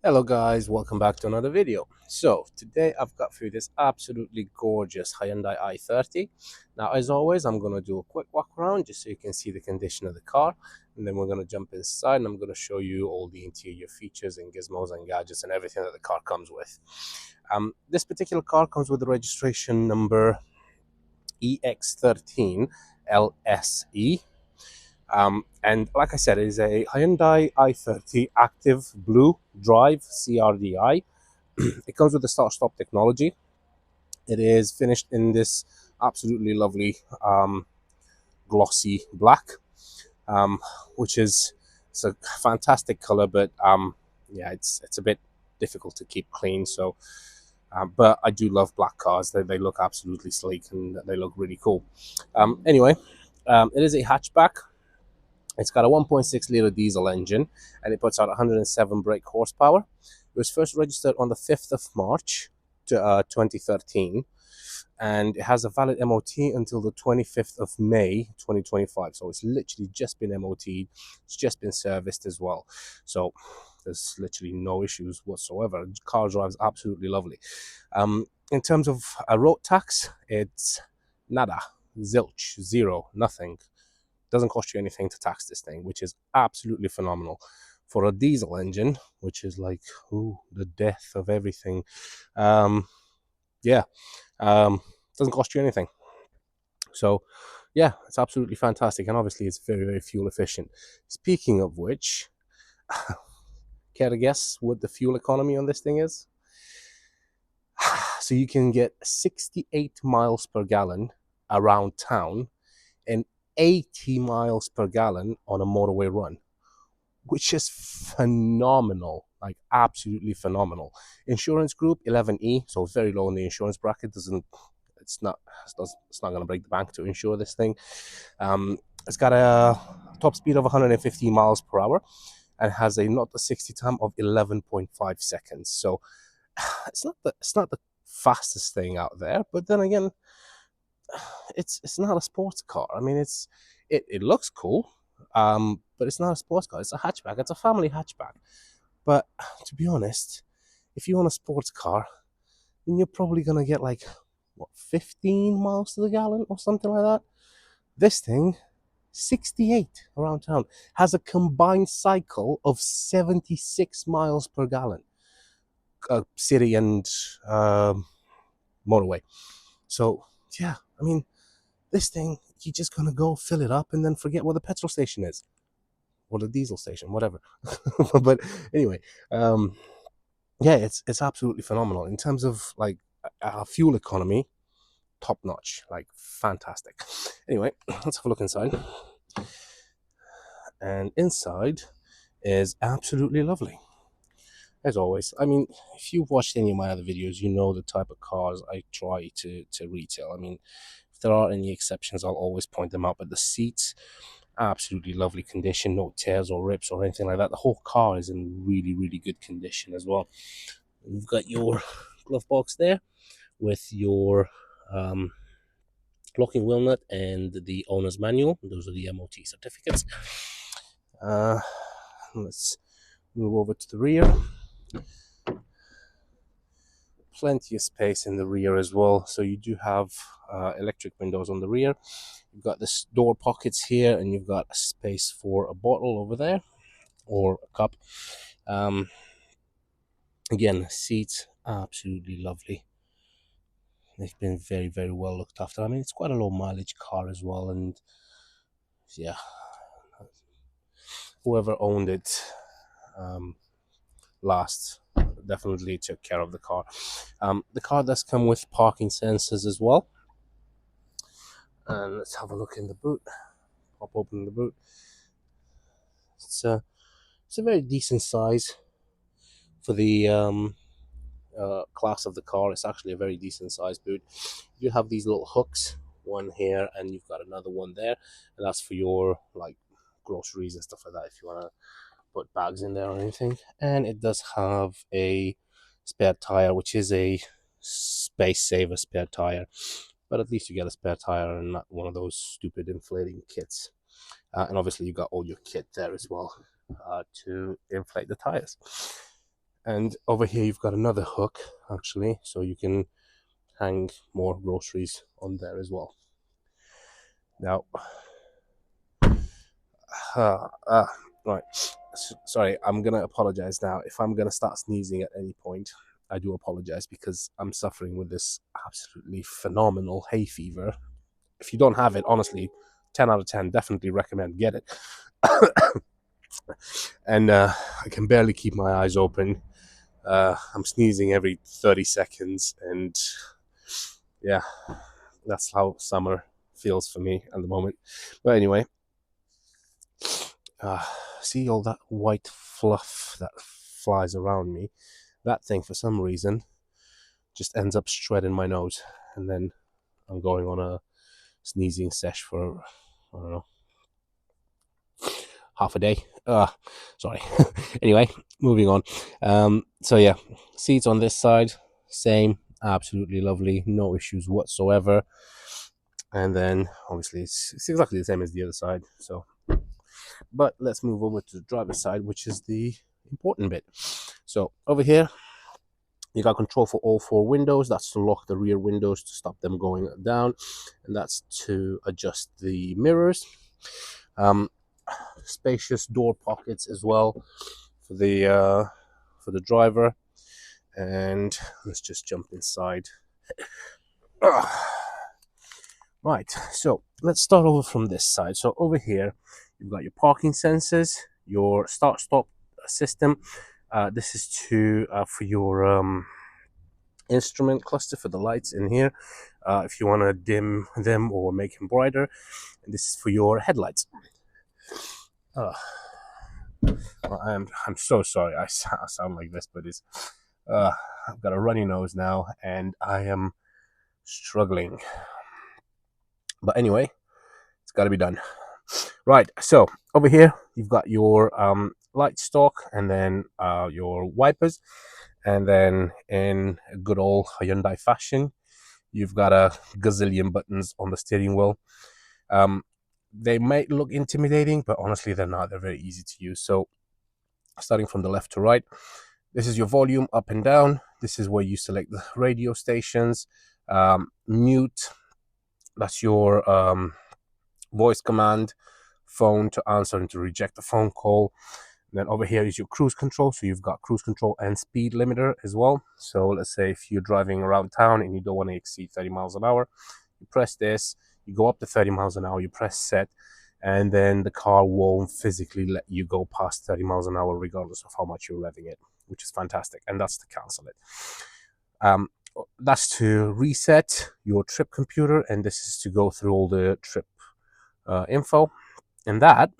Hello guys, welcome back to another video. So today I've got for you this absolutely gorgeous Hyundai i30. Now as always, I'm going to do a quick walk around just so you can see the condition of the car, and then we're going to jump inside and I'm going to show you all the interior features and gizmos and gadgets and everything that the car comes with. This particular car comes with the registration number EX13 LSE. And like I said, it is a Hyundai i30 Active Blue Drive CRDI. It comes with the start-stop technology. It is finished in this absolutely lovely glossy black, um, which is it's a fantastic color, but yeah, it's a bit difficult to keep clean. So, but I do love black cars. They look absolutely sleek and they look really cool. Anyway, it is a hatchback. It's got a 1.6 liter diesel engine and it puts out 107 brake horsepower. It was first registered on the 5th of March 2013, and it has a valid MOT until the 25th of May 2025. So it's literally just been MOT'd, it's just been serviced as well. So there's literally no issues whatsoever. The car drives absolutely lovely. In terms of a road tax, it's nada, zilch, zero, nothing. Doesn't cost you anything to tax this thing, which is absolutely phenomenal for a diesel engine, which is like the death of everything. Yeah, doesn't cost you anything. So yeah, it's absolutely fantastic, and obviously it's very, very fuel efficient. Speaking of which, care to guess what the fuel economy on this thing is? So you can get 68 miles per gallon around town and 80 miles per gallon on a motorway run, which is phenomenal, like absolutely phenomenal. Insurance group 11E, so very low in the insurance bracket. It's not going to break the bank to insure this thing. It's got a top speed of 115 miles per hour and has a 0 to 60 time of 11.5 seconds. So it's not the fastest thing out there, but then again, it's not a sports car. I mean, it looks cool, but it's not a sports car. It's a hatchback. It's a family hatchback. But to be honest, if you want a sports car, then you're probably gonna get like what 15 miles to the gallon or something like that. This thing, 68 around town, has a combined cycle of 76 miles per gallon, city and motorway. So yeah, I mean, this thing, you're just gonna go fill it up and then forget where the petrol station is or the diesel station, whatever. But anyway, yeah, it's absolutely phenomenal in terms of like fuel economy, top notch, like fantastic. Anyway, let's have a look inside. And inside is absolutely lovely. As always, I mean, if you've watched any of my other videos, you know the type of cars I try to retail. I mean, if there are any exceptions, I'll always point them out. But the seats, absolutely lovely condition, no tears or rips or anything like that. The whole car is in really, really good condition as well. You've got your glove box there with your locking wheel nut and the owner's manual. Those are the MOT certificates. Let's move over to the rear. Plenty of space in the rear as well. So you do have electric windows on the rear. You've got this door pockets here, and you've got a space for a bottle over there or a cup. Again, seats absolutely lovely. They've been very, very well looked after. I mean, it's quite a low mileage car as well, and yeah, whoever owned it last definitely took care of the car. The car does come with parking sensors as well. And let's have a look in the boot. Pop open the boot. It's a very decent size for the class of the car. It's actually a very decent size boot. You have these little hooks, one here, and you've got another one there, and that's for your like groceries and stuff like that. If you want to put bags in there or anything. And it does have a spare tire, which is a space saver spare tire. But at least you get a spare tire and not one of those stupid inflating kits. And obviously you got all your kit there as well to inflate the tires. And over here you've got another hook actually, so you can hang more groceries on there as well. Now, uh, uh, right, sorry, I'm gonna apologize now. If I'm gonna start sneezing at any point, I do apologize because I'm suffering with this absolutely phenomenal hay fever. If you don't have it, honestly, 10 out of 10, definitely recommend get it. And I can barely keep my eyes open. I'm sneezing every 30 seconds, and yeah, that's how summer feels for me at the moment. But anyway, uh, see all that white fluff that flies around me? That thing, for some reason, just ends up shredding my nose, and then I'm going on a sneezing sesh for, I don't know, half a day. Sorry. Anyway, moving on. So yeah, seats on this side, same, absolutely lovely, no issues whatsoever. And then obviously it's exactly the same as the other side. So, but let's move over to the driver's side, which is the important bit. So over here, you got control for all four windows. That's to lock the rear windows to stop them going down, and that's to adjust the mirrors. Spacious door pockets as well for the driver. And let's just jump inside. Right, so let's start over from this side. So over here, you've got your parking sensors, your start-stop system. This is to for your instrument cluster for the lights in here. If you want to dim them or make them brighter, and this is for your headlights. I'm so sorry. I sound like this, but it's I've got a runny nose now, and I am struggling. But anyway, it's got to be done. Right, so over here you've got your light stock, and then your wipers, and then in good old Hyundai fashion, you've got a gazillion buttons on the steering wheel. They might look intimidating, but honestly they're not. They're very easy to use. So starting from the left to right, this is your volume up and down. This is where you select the radio stations. Mute, that's your voice command. Phone, to answer and to reject the phone call. And then over here is your cruise control. So you've got cruise control and speed limiter as well. So let's say if you're driving around town and you don't want to exceed 30 miles an hour, you press this, you go up to 30 miles an hour, you press set, and then the car won't physically let you go past 30 miles an hour regardless of how much you're revving it, which is fantastic. And that's to cancel it. That's to reset your trip computer, and this is to go through all the trip info. And that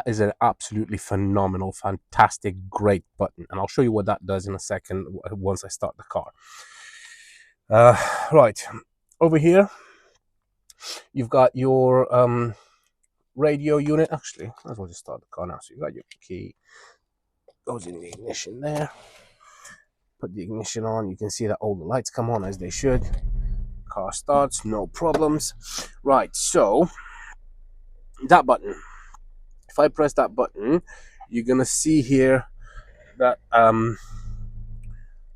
is an absolutely phenomenal, fantastic, great button. And I'll show you what that does in a second once I start the car. Right, over here, you've got your radio unit. Actually, might as well just start the car now. So you've got your key, goes in the ignition there. Put the ignition on. You can see that all the lights come on as they should. Car starts, no problems. Right, so that button. If I press that button, you're gonna see here that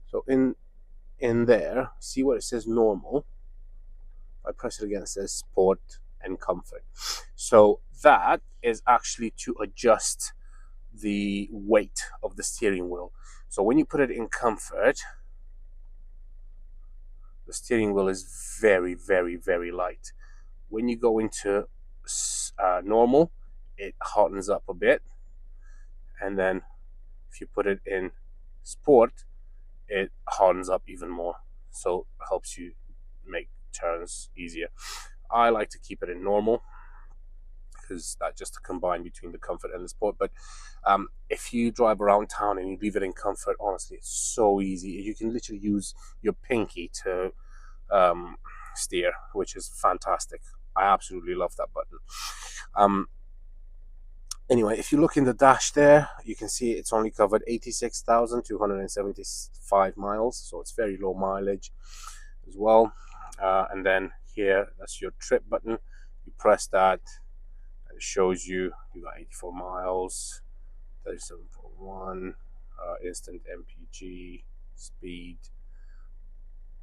so in there, see where it says normal. If I press it again, it says sport and comfort. So that is actually to adjust the weight of the steering wheel. So when you put it in comfort, the steering wheel is very, very, very light. When you go into normal, it hardens up a bit, and then if you put it in sport, it hardens up even more, so it helps you make turns easier. I like to keep it in normal because that just to combine between the comfort and the sport. But if you drive around town and you leave it in comfort, honestly, it's so easy. You can literally use your pinky to steer, which is fantastic. I absolutely love that button. Anyway, if you look in the dash there, you can see it's only covered 86,275 miles, so it's very low mileage as well. And then here, that's your trip button. You press that, and it shows you got 84 miles, 37.1. instant MPG, speed,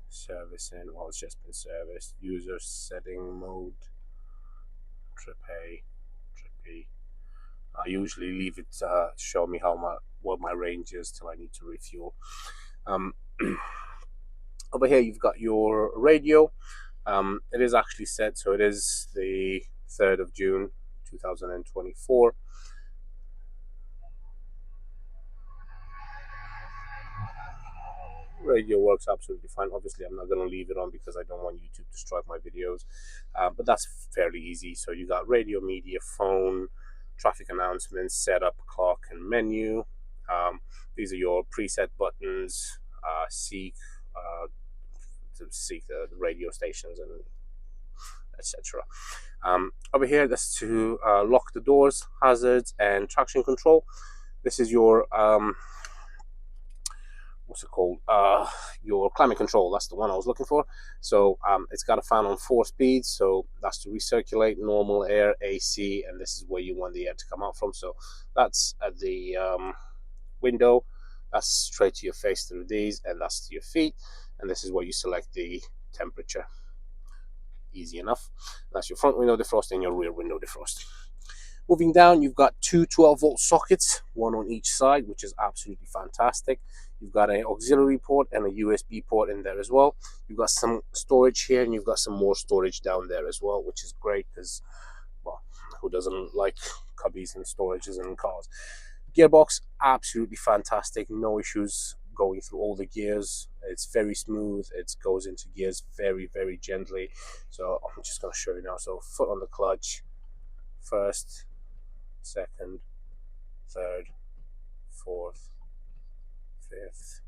servicing, well, it's just been serviced, user setting mode, trip A, trip B. I usually leave it show me what my range is till I need to refuel. Over here you've got your radio. It is actually set, so it is the 3rd of June 2024. Radio works absolutely fine. Obviously I'm not going to leave it on because I don't want YouTube to strike my videos, but that's fairly easy. So you got radio, media, phone, traffic announcements, setup, clock, and menu. These are your preset buttons, seek to seek the radio stations and etc. Over here, that's to lock the doors, hazards, and traction control. This is your what's it called? Your climate control. That's the one I was looking for. So it's got a fan on 4 speeds, so that's to recirculate normal air, AC, and this is where you want the air to come out from. So that's at the window. That's straight to your face through these, and that's to your feet. And this is where you select the temperature. Easy enough. That's your front window defrost and your rear window defrost. Moving down, you've got two 12-volt sockets, one on each side, which is absolutely fantastic. You've got an auxiliary port and a USB port in there as well. You've got some storage here, and you've got some more storage down there as well, which is great because, well, who doesn't like cubbies and storages in cars? Gearbox, absolutely fantastic. No issues going through all the gears. It's very smooth. It goes into gears very, very gently. So I'm just going to show you now. So foot on the clutch, first, second, third, fourth, fifth,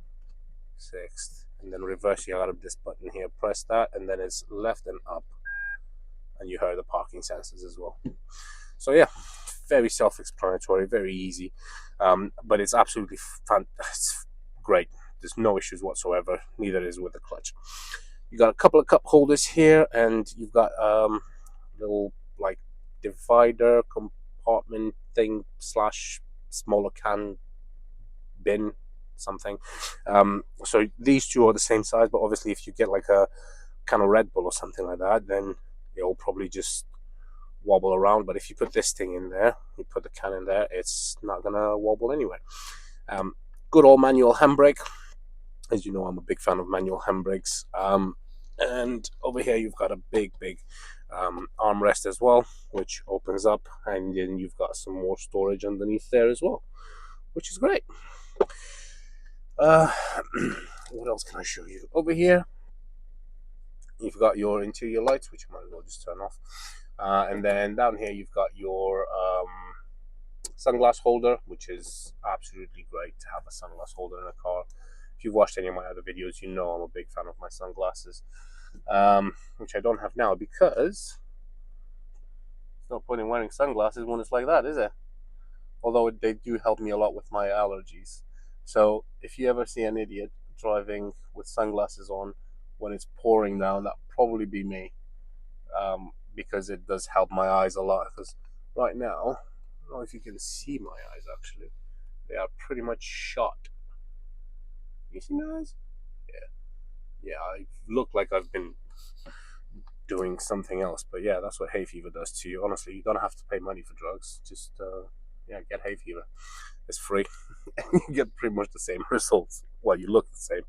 sixth, and then reverse. You out of this button here, press that, and then it's left and up, and you heard the parking sensors as well. So yeah, very self-explanatory, very easy, but it's absolutely it's great. There's no issues whatsoever. Neither is with the clutch. You got a couple of cup holders here, and you've got little like divider compartment thing slash smaller can bin something. So these two are the same size, but obviously if you get like a can of Red Bull or something like that, then it'll probably just wobble around. But if you put this thing in there, you put the can in there, it's not gonna wobble anyway. Good old manual handbrake. As you know, I'm a big fan of manual handbrakes. And over here you've got a big armrest as well, which opens up, and then you've got some more storage underneath there as well, which is great. What else can I show you? Over here you've got your interior lights, which I might as well just turn off, and then down here you've got your sunglass holder, which is absolutely great to have a sunglass holder in a car. If you've watched any of my other videos, you know I'm a big fan of my sunglasses, which I don't have now because there's no point in wearing sunglasses when it's like that, is it? Although they do help me a lot with my allergies. So if you ever see an idiot driving with sunglasses on when it's pouring down, that'll probably be me, because it does help my eyes a lot. Because right now, I don't know if you can see my eyes actually, they are pretty much shot. You see my eyes? Yeah, I look like I've been doing something else, but yeah, that's what hay fever does to you. Honestly, you don't have to pay money for drugs. Just get hay fever. It's free. And you get pretty much the same results. Well, you look the same.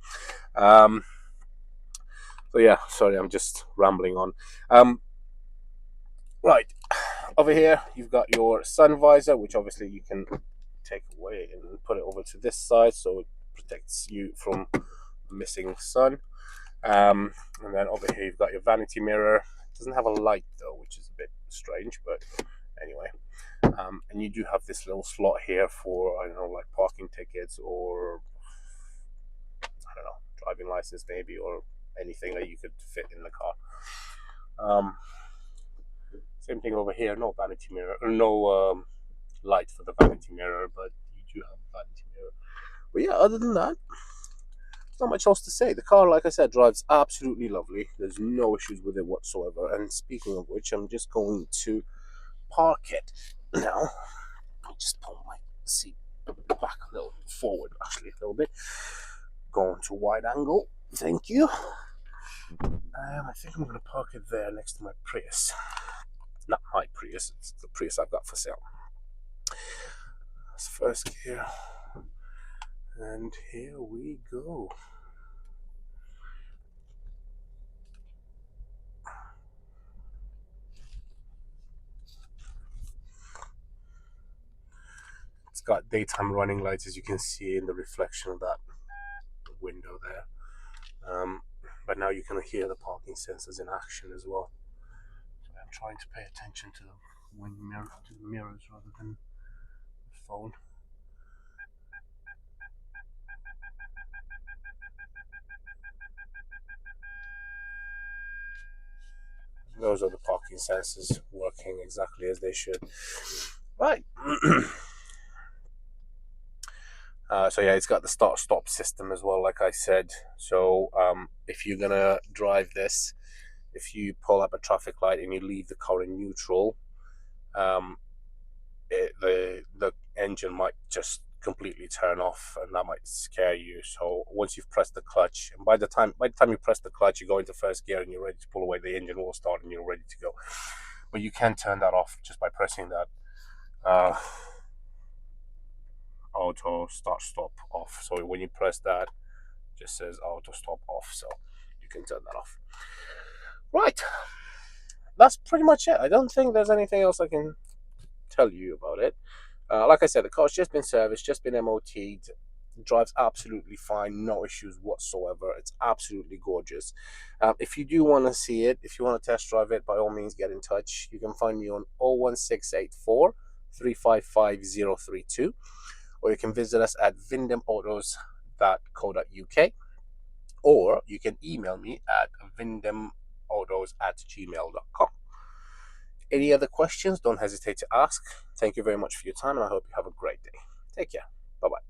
So yeah, sorry, I'm just rambling on. Right, over here you've got your sun visor, which obviously you can take away and put it over to this side, so it protects you from missing sun. And then over here you've got your vanity mirror. It doesn't have a light though, which is a bit strange, but anyway. And you do have this little slot here for, I don't know, like parking tickets or, I don't know, driving license maybe, or anything that you could fit in the car. Same thing over here, no vanity mirror, or no light for the vanity mirror, but you do have a vanity mirror. But yeah, other than that, there's not much else to say. The car, like I said, drives absolutely lovely. There's no issues with it whatsoever. And speaking of which, I'm just going to park it now. I'll just pull my seat back a little, forward actually a little bit. Going to wide angle. Thank you. I think I'm going to park it there next to my Prius. Not my Prius, it's the Prius I've got for sale. That's first gear. And here we go. It's got daytime running lights, as you can see in the reflection of that window there. But now you can hear the parking sensors in action as well. So I'm trying to pay attention to the mirrors rather than the phone. Those are the parking sensors working exactly as they should. Right. So yeah, it's got the start-stop system as well, like I said. So if you're gonna drive this, if you pull up a traffic light and you leave the car in neutral, the engine might just completely turn off, and that might scare you. So once you've pressed the clutch, and by the time you press the clutch, you go into first gear and you're ready to pull away, the engine will start and you're ready to go. But you can turn that off just by pressing that auto start stop off. So when you press that, it just says auto stop off, so you can turn that off. Right, that's pretty much it. I don't think there's anything else I can tell you about it. Like I said, the car's just been serviced, just been MOT'd. Drives absolutely fine, no issues whatsoever. It's absolutely gorgeous. If you do want to see it, if you want to test drive it, by all means get in touch. You can find me on 01684 355 032, or you can visit us at vindemautos.co.uk, or you can email me at vindemautos@gmail.com. Any other questions, don't hesitate to ask. Thank you very much for your time, and I hope you have a great day. Take care. Bye-bye.